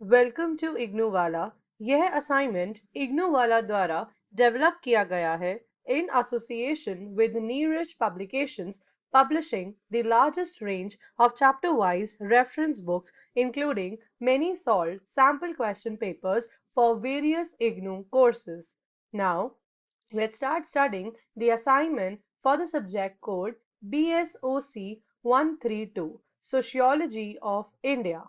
Welcome to IGNOU वाला। यह assignment IGNOU वाला द्वारा डेवलप किया गया है in association with Neeraj Publications, publishing the largest range of chapter-wise reference books, including many solved sample question papers for various IGNOU courses. Now, let's start studying the assignment for the subject code BSOC 132, Sociology of India.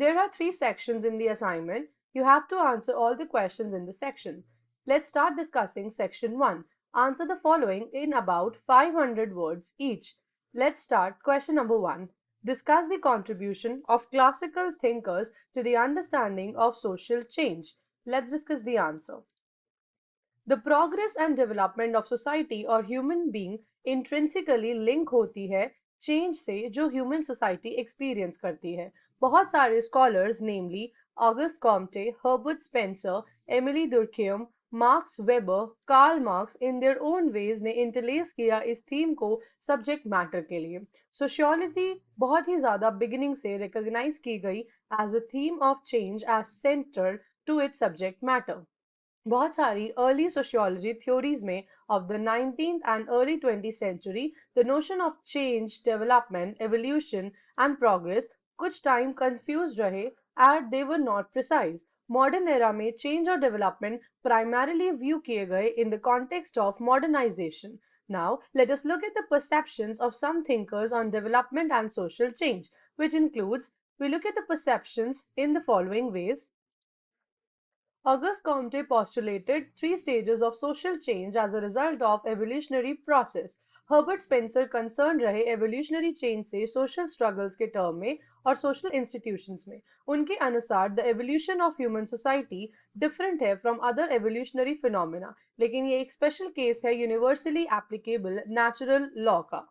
There are three sections in the assignment. You have to answer all the questions in the section. Let's start discussing section 1. Answer the following in about 500 words each. Let's start question number 1. Discuss the contribution of classical thinkers to the understanding of social change. Let's discuss the answer. The progress and development of society or human being intrinsically link होती है change से जो human society experience करती है. बहुत सारे scholars namely Auguste Comte, Herbert Spencer, Emily Durkheim, Max Weber, Karl Marx in their own ways ने interlace किया इस theme को subject matter के लिए. Sociology बहुत ही ज़्यादा beginning से recognize की गई as a theme of change as central to its subject matter. बहुत सारी early sociology theories में of the 19th and early 20th century, the notion of change, development, evolution and progress कुछ time confused रहे and they were not precise. Modern era में change और development primarily view किए गए in the context of modernization. Now, let us look at the perceptions of some thinkers on development and social change, which includes, we look at the perceptions in the following ways. Auguste Comte postulated three stages of social change as a result of evolutionary process. Herbert Spencer concerned रहे evolutionary change से social struggles के term में और social institutions में. उनके अनुसार the evolution of human society different है from other evolutionary phenomena, लेकिन ये एक special case है universally applicable natural law का.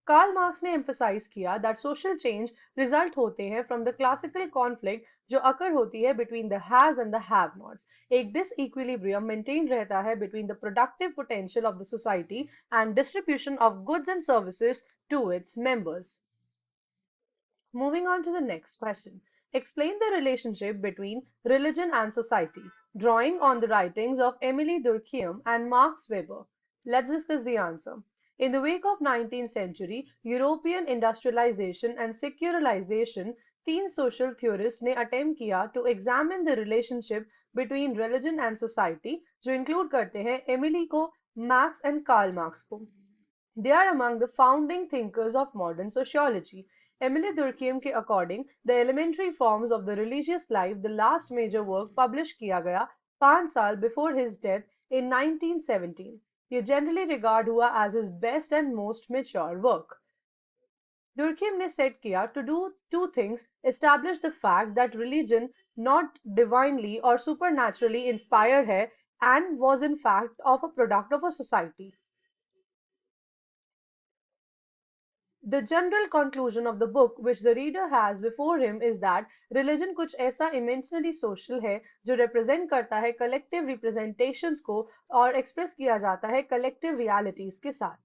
कार्ल मार्क्स ने emphasize किया that social change result होते हैं from the classical conflict जो occur होती है between the haves and the have-nots. एक disequilibrium maintained रहता है between the productive potential of the society and distribution of goods and services to its members. Moving on to the next question. Explain the relationship between religion and society, drawing on the writings of Emily Durkheim and Max Weber. Let's discuss the answer. In the wake of 19th century European industrialization and secularization, तीन social theorists ने attempt किया to examine the relationship between religion and society, जो include करते हैं Emily को, Max and Karl Marx को. They are among the founding thinkers of modern sociology. Emily Durkheim के according, the elementary forms of the religious life, the last major work published किया गया 5 साल before his death in 1917. ये generally regard हुआ as his best and most mature work. Durkheim ने set किया to do two things: establish the fact that religion not divinely or supernaturally inspired है and was in fact of a product of a society. The general conclusion of the book which the reader has before him is that religion कुछ ऐसा immensely social है जो represent करता है collective representations को और express किया जाता है collective realities के साथ.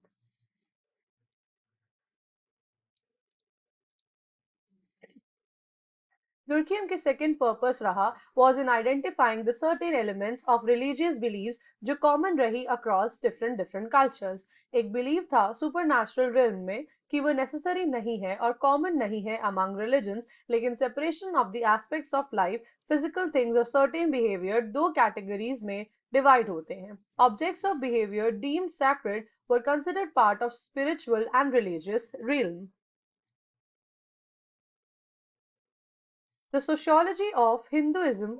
Durkheim के second purpose रहा was in identifying the certain elements of religious beliefs जो common रही across different cultures. एक belief था supernatural realm में कि वो necessary नहीं है और common नहीं है among religions, लेकिन separation of the aspects of life, physical things और certain behavior दो categories में divide होते हैं. Objects of behavior deemed sacred were considered part of spiritual and religious realm. The sociology of Hinduism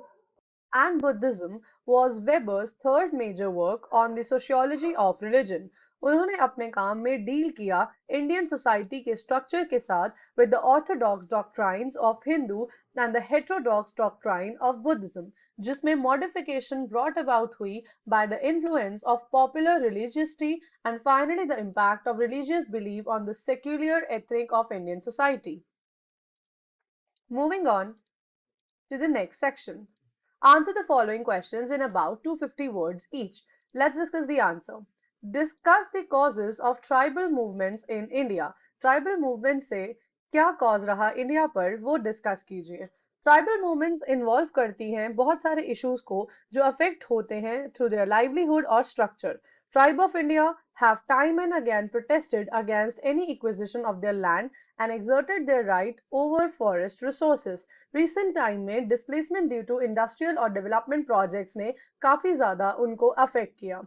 and Buddhism was Weber's third major work on the sociology of religion. उन्होंने अपने काम में deal किया Indian society के structure के साथ with the orthodox doctrines of Hindu and the heterodox doctrine of Buddhism, जिसमें modification brought about हुई by the influence of popular religiosity and finally the impact of religious belief on the secular ethic of Indian society. Moving on to the next section. Answer the following questions in about 250 words each. Let's discuss the answer. Discuss the causes of tribal movements in India. Tribal movements से क्या cause रहा India पर वो discuss कीजिए। Tribal movements involve करती हैं बहुत सारे इश्यूज को जो अफेक्ट होते हैं थ्रू देयर लाइवलीहुड और structure. Tribe of India have time and again protested against any acquisition of their land and exerted their right over forest resources. Recent time में displacement due to industrial और development projects ने काफी ज्यादा उनको affect किया।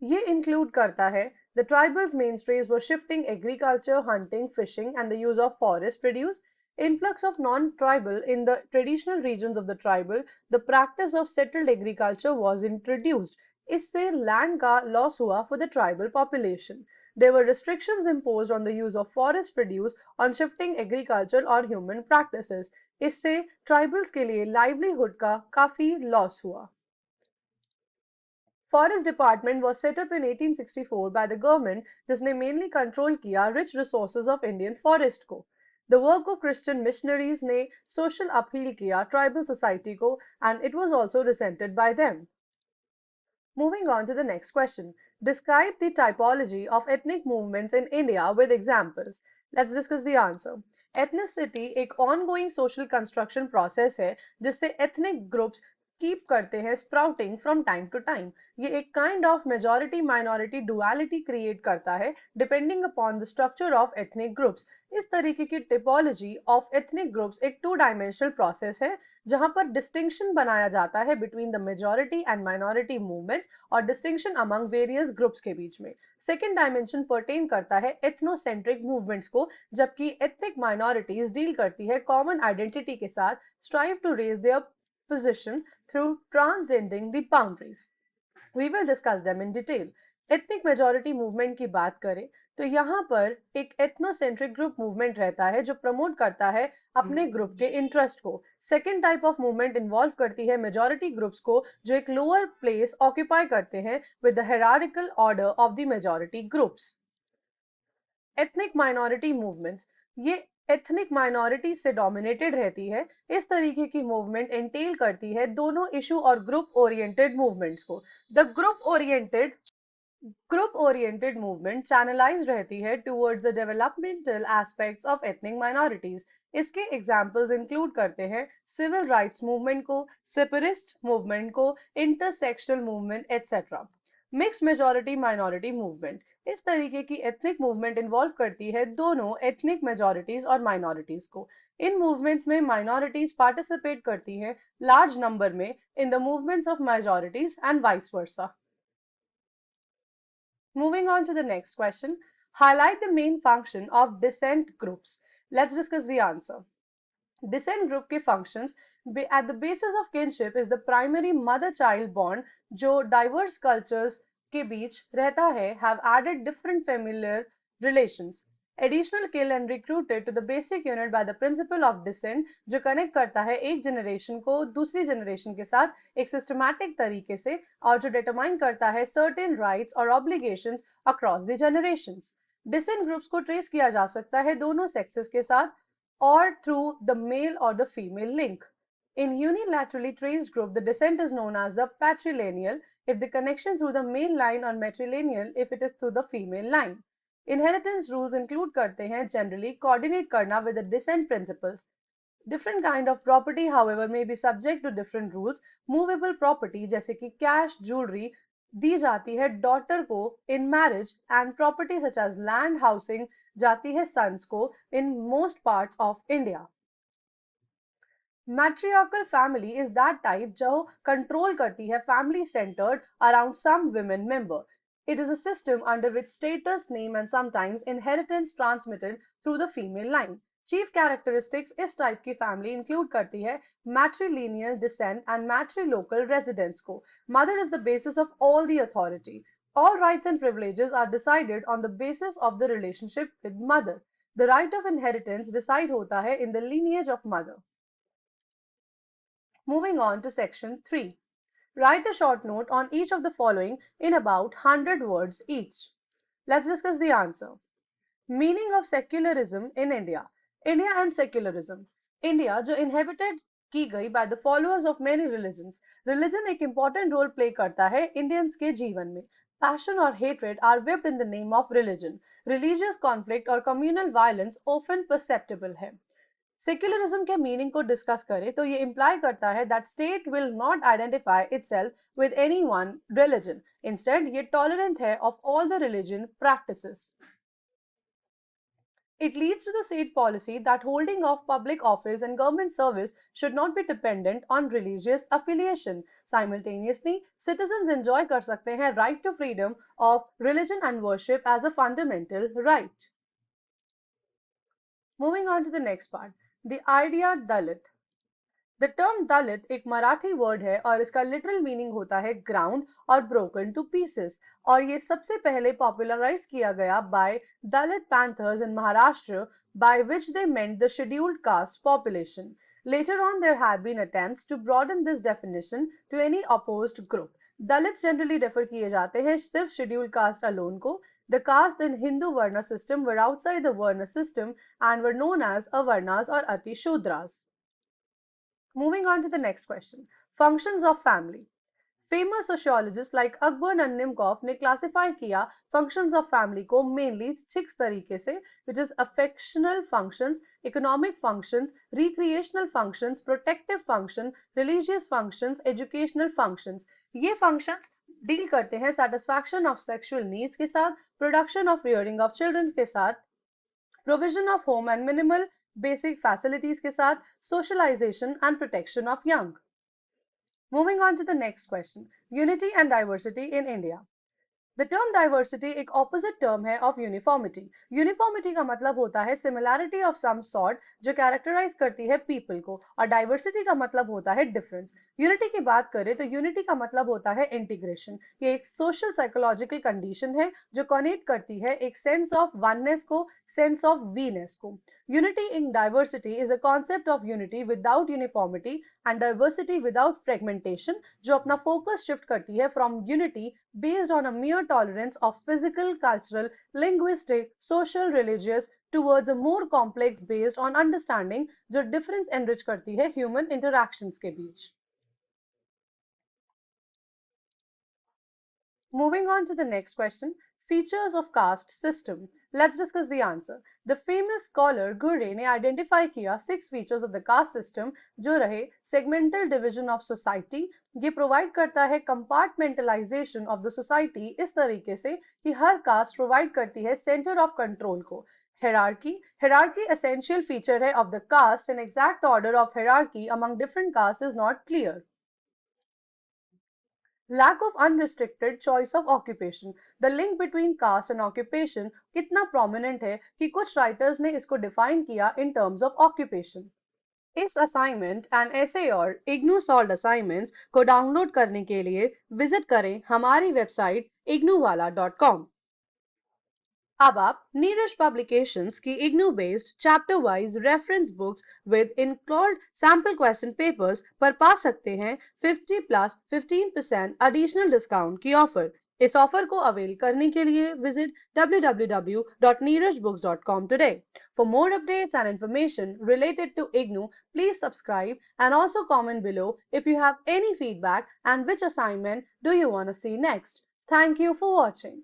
ये include करता है the tribals mainstays were shifting agriculture, hunting, fishing and the use of forest produce. Influx of non-tribal in the traditional regions of the tribal, the practice of settled agriculture was introduced. इससे land का loss हुआ for the tribal population. There were restrictions imposed on the use of forest produce on shifting agricultural or human practices. इससे tribals के लिए livelihood का काफी loss हुआ। Forest Department was set up in 1864 by the government जिसने mainly control किया rich resources of Indian forest को। The work of Christian missionaries ने social appeal किया tribal society को and it was also resented by them. Moving on to the next question. Describe the typology of ethnic movements in India with examples. Let's discuss the answer. Ethnicity एक ongoing social construction process है जिससे ethnic groups keep करते हैं sprouting from time to time. ये एक kind of majority minority duality create करता है depending upon the structure of ethnic groups. इस तरीके की टिपोलॉजी ऑफ एथनिक ग्रुप्स एक टू डायमेंशनल प्रोसेस है जहां पर डिस्टिंक्शन बनाया जाता है between the majority and minority movements और डिस्टिंक्शन अमंग वेरियस ग्रुप्स के बीच में। सेकेंड डायमेंशन पर्टेन करता है एथनोसेंट्रिक मूवमेंट्स को, जबकि एथनिक माइनॉरिटीज डील करती है कॉमन आइडेंटिटी के साथ strive to raise their position through transcending the boundaries. We will discuss them in detail. Ethnic majority movement की बात करें तो यहाँ पर एक एथनोसेंट्रिक ग्रुप मूवमेंट रहता है जो प्रमोट करता है अपने ग्रुप के इंटरेस्ट को। Second type of movement involve करती है मेजॉरिटी ग्रुप्स को जो एक लोअर प्लेस ऑक्यूपाई करते हैं with the hierarchical order of the majority groups. Ethnic minority movements ये एथनिक माइनॉरिटी से डोमिनेटेड रहती है। इस तरीके की मूवमेंट एंटेल करती है दोनों इशू और ग्रुप ओरिएंटेड मूवमेंट्स को। The group oriented movement channelize रहती है towards the developmental aspects of ethnic minorities. इसके एग्जाम्पल्स इंक्लूड करते हैं सिविल राइट्स मूवमेंट को, सेपरेटिस्ट मूवमेंट को, intersectional movement etcetera. Mix majority minority movement इस तरीके की एथनिक मूवमेंट इन्वॉल्व करती है दोनों एथनिक मेजॉरिटीज और माइनॉरिटीज को। इन मूवमेंट्स में माइनॉरिटीज पार्टिसिपेट करती हैं लार्ज नंबर में in the movements of majorities and vice versa. Moving on to the next question. Highlight the main function of dissent groups. Let's discuss the answer. Descent group के functions at the basis of kinship is the primary mother-child bond जो diverse cultures के बीच रहता है have added different familiar relations. Additional kill and recruited to the basic unit by the principle of descent जो connect करता है एक generation को दूसरी जनरेशन के साथ एक सिस्टमैटिक तरीके से और जो डिटरमाइन करता है certain rights और obligations across the generations. Descent groups को ट्रेस किया जा सकता है दोनों सेक्सेस के साथ or through the male or the female link. In unilaterally traced group, the descent is known as the patrilineal if the connection through the male line or matrilineal if it is through the female line. Inheritance rules include करते हैं generally coordinate करना with the descent principles. Different kind of property however may be subject to different rules. Movable property जैसे कि cash, jewelry दी जाती है daughter को in marriage and property such as land, housing जाती है sons को in most parts of India. Matriarchal family is that type जो control करती है family centered around some women member. It is a system under which status, name and sometimes inheritance transmitted through the female line. Chief characteristics इस type की family include करती है matrilineal descent and matrilocal residence को. Mother is the basis of all the authority. All rights and privileges are decided on the basis of the relationship with mother. The right of inheritance decide होता है in the lineage of mother. Moving on to section 3. Write a short note on each of the following in about 100 words each. Let's discuss the answer. Meaning of secularism in India. India and secularism. India जो inhabited की गई by the followers of many religions. Religion एक important role play करता है Indians के जीवन में. Passion or hatred are whipped in the name of religion. Religious conflict और communal violence often perceptible है. सेक्युलरिज्म के मीनिंग को डिस्कस करें तो ये इंप्लाई करता है that state will not identify itself with any one religion. Instead ये टॉलरेंट है of all the religion practices. It leads to the state policy that holding of public office and government service should not be dependent on religious affiliation. Simultaneously, citizens enjoy कर सकते हैं right to freedom of religion and worship as a fundamental right. Moving on to the next part, the idea Dalit. The term Dalit एक Marathi word है और इसका literal meaning होता है ground और ब्रोकन टू पीसेस, और ये सबसे पहले पॉपुलराइज किया गया by Dalit Panthers in Maharashtra, by which they meant the scheduled caste population. Later on, there had been attempts to broaden this definition to any opposed group. Dalit generally refer किए जाते हैं सिर्फ शेड्यूल्ड कास्ट अलोन को. The caste in Hindu Varna system were outside the Varna system and were known as Avarnas or Ati Shudras. Moving on to the next question, functions of family. Famous sociologists like Akbar and Nimkov ने classify किया functions of family को mainly 6 तरीके से, which is affectional functions, economic functions, recreational functions, protective function, religious functions, educational functions. ये functions deal करते हैं satisfaction of sexual needs के साथ, production of rearing of children के साथ, provision of home and minimal basic facilities के साथ, socialization and protection of young. Moving on to the next question, unity and diversity in India. The term diversity एक opposite term है of uniformity. Uniformity का मतलब होता है similarity of some sort जो characterize करती है people को, और diversity का मतलब होता है difference. Unity की बात करें तो unity का मतलब होता है integration. ये एक social psychological condition है जो connect करती है एक sense of oneness को sense of we-ness को. Unity in diversity is a concept of unity without uniformity and diversity without fragmentation जो अपना focus shift करती है from unity based on a mere tolerance of physical, cultural, linguistic, social, religious towards a more complex based on understanding जो difference enrich करती है human interactions के बीच. Moving on to the next question, features of caste system. Let's discuss the answer. The famous scholar Gure ने identify किया 6 features of the caste system जो रहे segmental division of society. ये provide करता है compartmentalization of the society इस तरीके से कि हर caste provide करती है center of control को. Hierarchy essential feature है of the caste, and exact order of hierarchy among different castes is not clear. Lack of unrestricted choice of occupation. The link between caste and occupation कितना prominent है कि कुछ writers ने इसको define किया in terms of occupation. इस assignment and essay और IGNOU solved assignments को डाउनलोड करने के लिए विजिट करें हमारी वेबसाइट ignouwala.com. अब आप नीरज पब्लिकेशंस की IGNOU based chapter wise reference books with include sample question papers पर पा सकते हैं 50 प्लस 15% एडिशनल डिस्काउंट की ऑफर. इस ऑफर को अवेल करने के लिए visit www.neerajbooks.com today. For more updates and information related to IGNOU, please subscribe and also comment below if you have any feedback and which assignment do you want to see next. Thank you for watching.